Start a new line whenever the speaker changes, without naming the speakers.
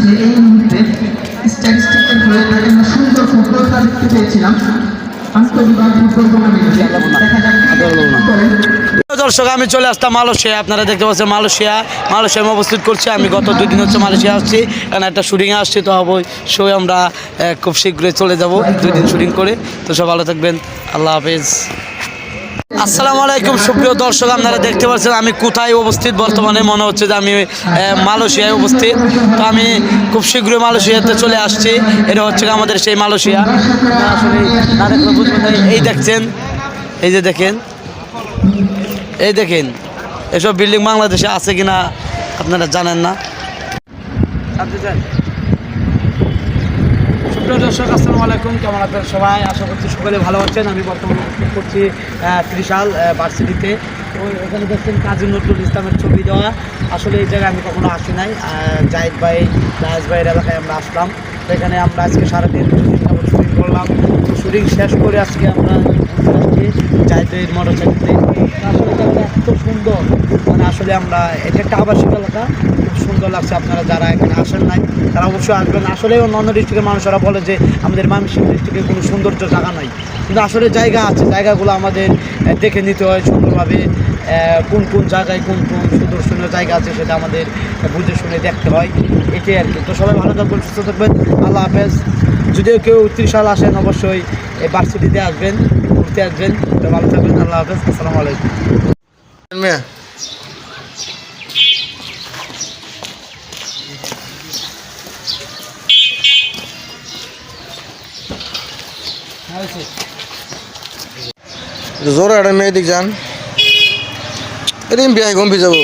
যে এই মুহূর্তে স্ট্যাটিস্টিক্যাল হয়ে তাদের সুন্দর ফুটবল খেলা দেখতে পেয়েছিলাম আন্তর্জাতিক ফুটবল টুর্নামেন্টে। দেখা যাক
দর্শক, আমি চলে আসতাম মালয়েশিয়া। আপনারা দেখতে পাচ্ছেন মালয়েশিয়ায় অবস্থিত করছি। আমি গত 2 দিন হচ্ছে মালয়েশিয়া আসছি, কারণ একটা শুটিংয়ে আসছি। তো অবশ্যই আমরা খুব শীঘ্রই চলে যাব 2 দিন শুটিং করে। তো সব ভালো থাকবেন, আল্লাহ হাফেজ। আসসালামু আলাইকুম সুপ্রিয় দর্শক, আপনারা দেখতে পাচ্ছেন আমি কোথায় উপস্থিত। বর্তমানে মনে হচ্ছে যে আমি মালয়েশিয়ায় উপস্থিত। তো আমি খুব শীঘ্রই মালয়েশিয়াতে চলে আসছি। এটা হচ্ছে আমাদের সেই মালয়েশিয়া। আসলে না দেখলে বুঝবেন না। এই দেখছেন, এই যে দেখেন, এই দেখেন, এসব বিল্ডিং বাংলাদেশে আছে কিনা আপনারা জানেন না। সুপ্রিয় দর্শক, আসসালামু আলাইকুম। কেমন আপনারা সবাই? আশা করছি সকলে ভালো আছেন। আমি বর্তমানে উপস্থিত করছি ত্রিশাল ভার্সিটিতে। তো এখানে দেখছেন কাজী নজরুল ইসলামের ছবি দেওয়া। আসলে এই জায়গায় আমি কখনো আসি নাই। জাহিদ ভাই, রাজ ভাইয়ের এলাকায় আমরা আসলাম। তো এখানে আমরা আজকে সারাদিন শুটিং করলাম। তো শুটিং শেষ করে আজকে আমরা আসছি জাহিদ ভাইয়ের মোটরসাইকেলে। আসলে জায়গাটা এত সুন্দর, মানে আসলে আমরা এটা একটা আবাসিক এলাকা, খুব সুন্দর লাগছে। আপনারা যারা এখানে আসেন নাই তারা অবশ্যই আসবেন। আসলে অন্য ডিস্ট্রিক্টের মানুষরা বলে যে আমাদের ময়মনসিংহ ডিস্ট্রিক্টে কোনো সৌন্দর্য জায়গা নাই, কিন্তু আসলে জায়গা আছে। জায়গাগুলো আমাদের দেখে নিতে হয় সুন্দরভাবে। কোন কোন জায়গায় কোন কোন সুদর্শনীয় জায়গা আছে সেটা আমাদের বুঝে শুনে দেখতে হয়, এটাই আর কি। তো সবাই ভালো থাকবেন, সুস্থ থাকবেন, আল্লাহ হাফেজ। যদিও কেউ 30 সাল আসেন, অবশ্যই এই ভার্সিটিতে আসবেন, ঘুরতে আসবেন। তো ভালো থাকবেন, আল্লাহ হাফেজ, আসসালামু আলাইকুম।
জোরে একটা মেয়ে দিক যান, এদিন বিয়ায় ঘুম যাবো।